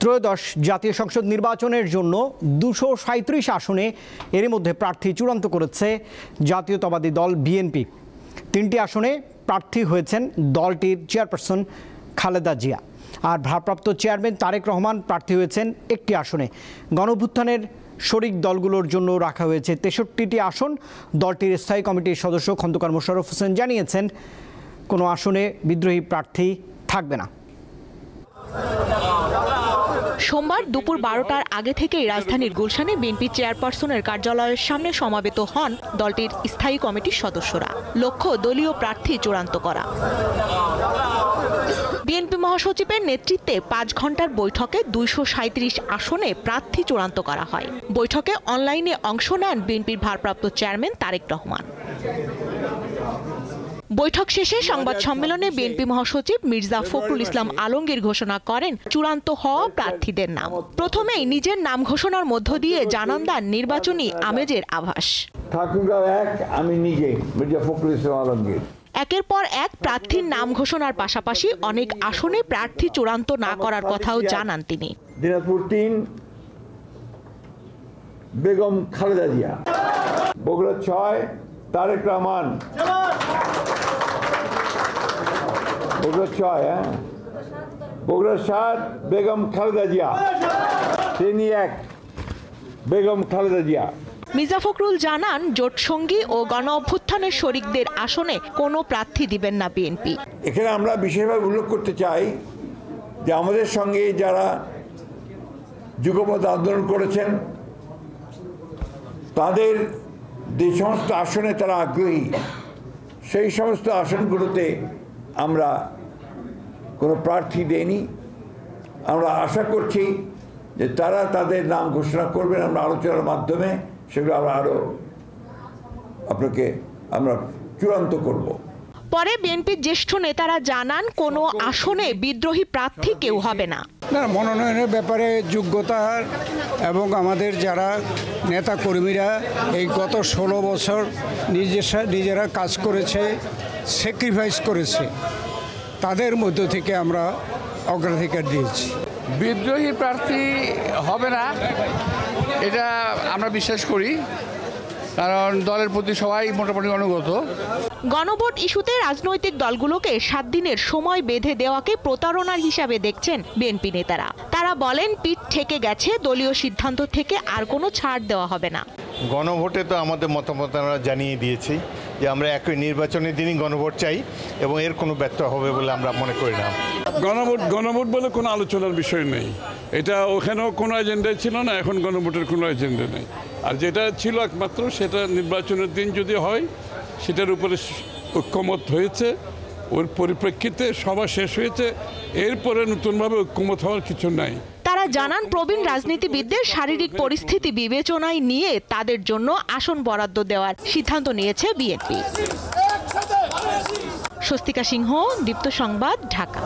ত্রয়োদশ জাতীয় সংসদ নির্বাচনের জন্য ২৩৭ আসনে এর মধ্যে প্রার্থী চূড়ান্ত করেছে জাতীয়তাবাদী দল বিএনপি। ৩টি আসনে প্রার্থী হয়েছেন দলটির চেয়ারপারসন খালেদা জিয়া, আর ভারপ্রাপ্ত চেয়ারম্যান তারেক রহমান প্রার্থী হয়েছেন একটি আসনে। গণঅভ্যুত্থানের শরিক দলগুলোর জন্য রাখা হয়েছে ৬৩টি আসন। দলটির স্থায়ী কমিটির সদস্য খন্দকার মোশাররফ হোসেন জানিয়েছেন, কোনো আসনে বিদ্রোহী প্রার্থী থাকবে না। সোমবার দুপুর ১২টার আগে থেকেই রাজধানীর গুলশানে বিএনপি চেয়ারপারসনের কার্যালয়ের সামনে সমবেত হন দলটির স্থায়ী কমিটির সদস্যরা। লক্ষ্য দলীয় প্রার্থী চূড়ান্ত করা। বিএনপি মহাসচিবের নেতৃত্বে ৫ ঘন্টার বৈঠকে ২৩৭ আসনে প্রার্থী চূড়ান্ত করা হয়। বৈঠকে অনলাইনে অংশ নেন বিএনপির ভারপ্রাপ্ত চেয়ারম্যান তারেক রহমান। বৈঠক শেষে সংবাদ সম্মেলনে বিএনপি মহাসচিব মির্জা ফখরুল ইসলাম আলমগীর ঘোষণা করেন চূড়ান্ত হওয়া প্রার্থীদের নাম। প্রথমেই নিজের নাম ঘোষণার মধ্য দিয়ে জানান দেন নির্বাচনী আমেজের আভাস। আমি নিজে মির্জা ফখরুল ইসলাম আলমগীর। একের পর এক প্রার্থীর নাম ঘোষণার পাশাপাশি অনেক আসনে প্রার্থী চূড়ান্ত না করার কথাও জানান তিনি। দিনাজপুর ৩ বেগম খালেদা জিয়া, বগুড়া ৬ তারেক রহমান, বগুড়া ৭ বেগম খালেদা জিয়া, তিনি ১ বেগম খালেদা জিয়া। মির্জা ফখরুল জানান জোট সঙ্গী ও গণ অভ্যুত্থানের শরিকদের আসনে কোনো প্রার্থী দিবেন না বিএনপি। এখানে আমরা বিশেষভাবে উল্লেখ করতে চাই যে আমাদের সঙ্গে যারা যুগপৎ আন্দোলন করেছেন তাদের যে সমস্ত আসনে তারা আগ্রহী, সেই সমস্ত আসনগুলোতে আমরা কোনো প্রার্থী দেইনি। আমরা আশা করছি যে তারা তাদের নাম ঘোষণা করবেন। আমরা আলোচনার মাধ্যমে সেগুলো আমরা চূড়ান্ত করব। পরে বিএনপির জ্যেষ্ঠ নেতারা জানান কোনো আসনে বিদ্রোহী প্রার্থী কেউ হবে না। মনোনয়নের ব্যাপারে যোগ্যতা এবং আমাদের যারা নেতা কর্মীরা এই গত ১৬ বছর নিজেরা কাজ করেছে, স্যাক্রিফাইস করেছে, তাদের মধ্য থেকে আমরা অগ্রাধিকার দিয়েছি। বিদ্রোহী প্রার্থী হবে না এটা আমরা বিশ্বাস করি, কারণ দলের প্রতি সবাই মোটামুটি অনুগত। গণভোট ইস্যুতে রাজনৈতিক দলগুলোকে ৭ দিনের সময় বেঁধে দেওয়াকে প্রতারণার হিসাবে দেখছেন বিএনপি নেতারা। তারা বলেন পিঠ ঠেকে গেছে, দলীয় সিদ্ধান্ত থেকে আর কোনো ছাড় দেওয়া হবে না। গণভোটে তো আমাদের মতামত আমরা জানিয়ে দিয়েছি যে আমরা একই নির্বাচনের দিনই গণভোট চাই এবং এর কোনো ব্যত্যয় হবে বলে আমরা মনে করি না। গণভোট বলে কোনো আলোচনার বিষয় নেই। এটা ওখানেও কোনো এজেন্ডায় ছিল না, এখন গণভোটের কোনো এজেন্ডা নেই। আর যেটা ছিল একমাত্র সেটা নির্বাচনের দিন যদি হয় সেটার উপরে ঐক্যমত হয়েছে, ওর পরিপ্রেক্ষিতে সভা শেষ হয়েছে, এরপরে নতুনভাবে ঐক্যমত হওয়ার কিছু নাই। তারা জানান প্রবীণ রাজনীতিবিদদের শারীরিক পরিস্থিতি বিবেচনায় নিয়ে তাদের জন্য আসন বরাদ্দ দেওয়ার সিদ্ধান্ত নিয়েছে বিএনপি। স্বস্তিকা সিংহ, দীপ্ত সংবাদ, ঢাকা।